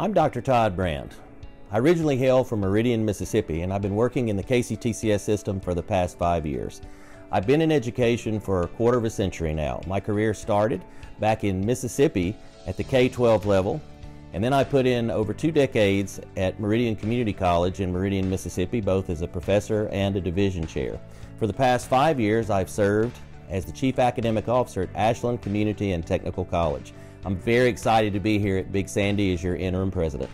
I'm Dr. Todd Brand. I originally hail from Meridian, Mississippi, and I've been working in the KCTCS system for the past 5 years. I've been in education for a quarter of a century now. My career started back in Mississippi at the K-12 level, and then I put in over 2 decades at Meridian Community College in Meridian, Mississippi, both as a professor and a division chair. For the past 5 years, I've served as the Chief Academic Officer at Ashland Community and Technical College. I'm very excited to be here at Big Sandy as your interim president.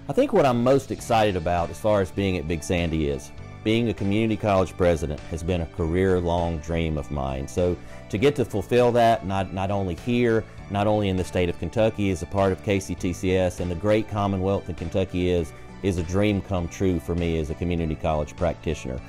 I think what I'm most excited about as far as being at Big Sandy is being a community college president has been a career-long dream of mine. So to get to fulfill that, not only here, not only in the state of Kentucky as a part of KCTCS and the great Commonwealth that Kentucky is a dream come true for me as a community college practitioner.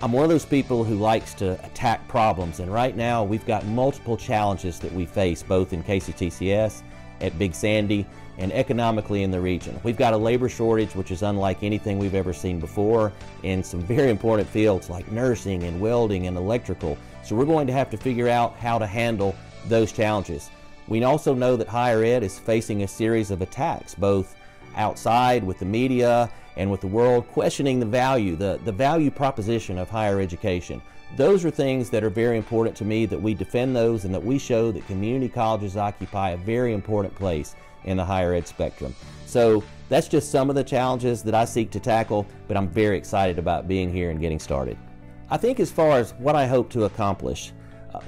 I'm one of those people who likes to attack problems, and right now we've got multiple challenges that we face both in KCTCS, at Big Sandy, and economically in the region. We've got a labor shortage which is unlike anything we've ever seen before in some very important fields like nursing and welding and electrical. So we're going to have to figure out how to handle those challenges. We also know that higher ed is facing a series of attacks, both outside with the media and with the world questioning the value proposition of higher education. Those are things that are very important to me, that we defend those and that we show that community colleges occupy a very important place in the higher ed spectrum. So that's just some of the challenges that I seek to tackle, but I'm very excited about being here and getting started. I think as far as what I hope to accomplish,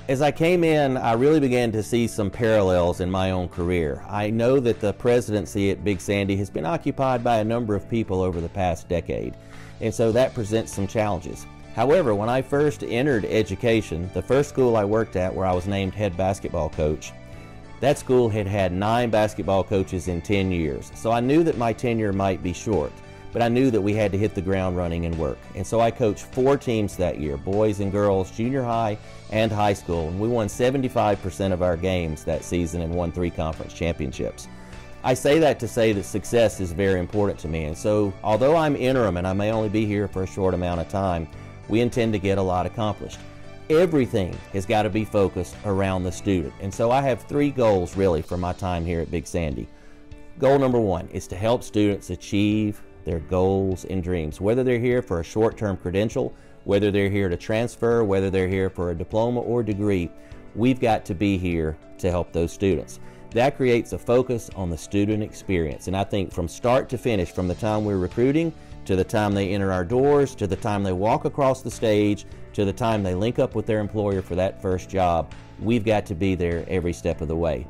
as I came in, I really began to see some parallels in my own career. I know that the presidency at Big Sandy has been occupied by a number of people over the past decade, and so that presents some challenges. However, when I first entered education, the first school I worked at where I was named head basketball coach, that school had had 9 basketball coaches in 10 years. So I knew that my tenure might be short, but I knew that we had to hit the ground running and work. And so I coached 4 teams that year, boys and girls, junior high and high school, and we won 75% of our games that season and won 3 conference championships. I say that to say that success is very important to me, and so although I'm interim and I may only be here for a short amount of time, we intend to get a lot accomplished. Everything has got to be focused around the student, and so I have 3 goals really for my time here at Big Sandy. Goal number 1 is to help students achieve their goals and dreams, whether they're here for a short-term credential, whether they're here to transfer, whether they're here for a diploma or degree. We've got to be here to help those students. That creates a focus on the student experience, and I think from start to finish, from the time we're recruiting to the time they enter our doors, to the time they walk across the stage, to the time they link up with their employer for that first job, we've got to be there every step of the way.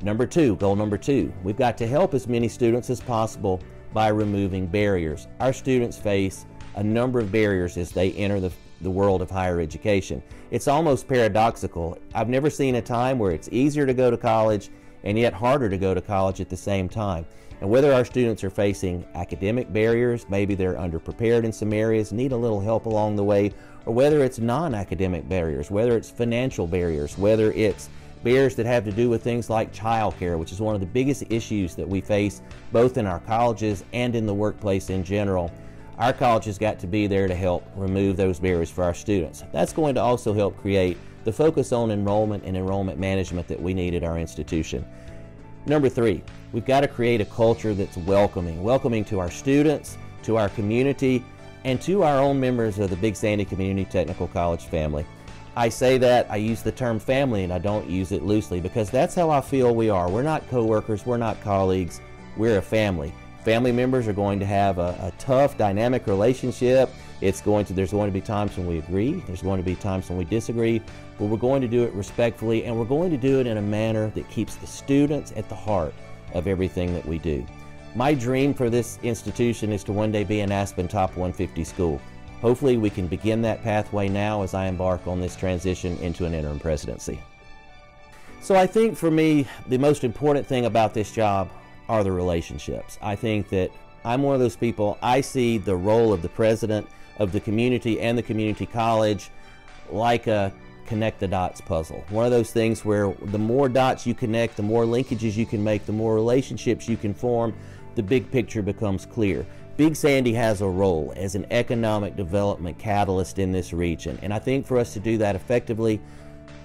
Goal number two, we've got to help as many students as possible by removing barriers. Our students face a number of barriers as they enter the world of higher education. It's almost paradoxical. I've never seen a time where it's easier to go to college and yet harder to go to college at the same time. And whether our students are facing academic barriers, maybe they're underprepared in some areas, need a little help along the way, or whether it's non-academic barriers, whether it's financial barriers, whether it's barriers that have to do with things like childcare, which is one of the biggest issues that we face both in our colleges and in the workplace in general. Our college has got to be there to help remove those barriers for our students. That's going to also help create the focus on enrollment and enrollment management that we need at our institution. Number 3, we've got to create a culture that's welcoming to our students, to our community, and to our own members of the Big Sandy Community Technical College family. I say that, I use the term family, and I don't use it loosely because that's how I feel we are. We're not co-workers, we're not colleagues, we're a family. Family members are going to have a tough, dynamic relationship. There's going to be times when we agree, there's going to be times when we disagree, but we're going to do it respectfully, and we're going to do it in a manner that keeps the students at the heart of everything that we do. My dream for this institution is to one day be an Aspen Top 150 school. Hopefully we can begin that pathway now as I embark on this transition into an interim presidency. So I think for me, the most important thing about this job are the relationships. I think that I'm one of those people, I see the role of the president of the community and the community college like a connect the dots puzzle. One of those things where the more dots you connect, the more linkages you can make, the more relationships you can form, the big picture becomes clear. Big Sandy has a role as an economic development catalyst in this region, and I think for us to do that effectively,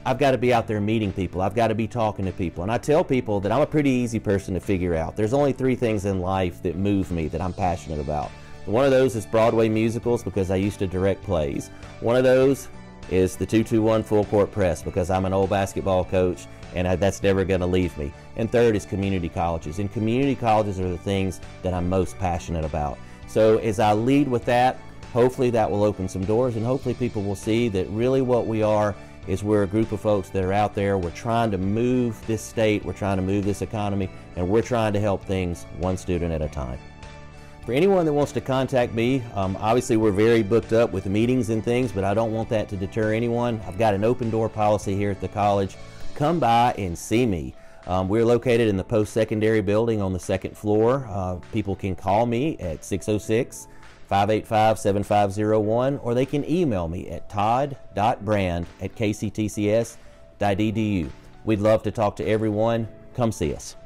I've got to be out there meeting people. I've got to be talking to people. And I tell people that I'm a pretty easy person to figure out. There's only 3 things in life that move me, that I'm passionate about. One of those is Broadway musicals, because I used to direct plays. One of those is the 221 full court press, because I'm an old basketball coach and that's never going to leave me. And third is community colleges. And community colleges are the things that I'm most passionate about. So as I lead with that, hopefully that will open some doors, and hopefully people will see that really what we are is we're a group of folks that are out there. We're trying to move this state, we're trying to move this economy, and we're trying to help things one student at a time. For anyone that wants to contact me, obviously we're very booked up with meetings and things, but I don't want that to deter anyone. I've got an open door policy here at the college. Come by and see me. We're located in the post-secondary building on the 2nd floor. People can call me at 606-585-7501, or they can email me at todd.brand@kctcs.edu. We'd love to talk to everyone. Come see us.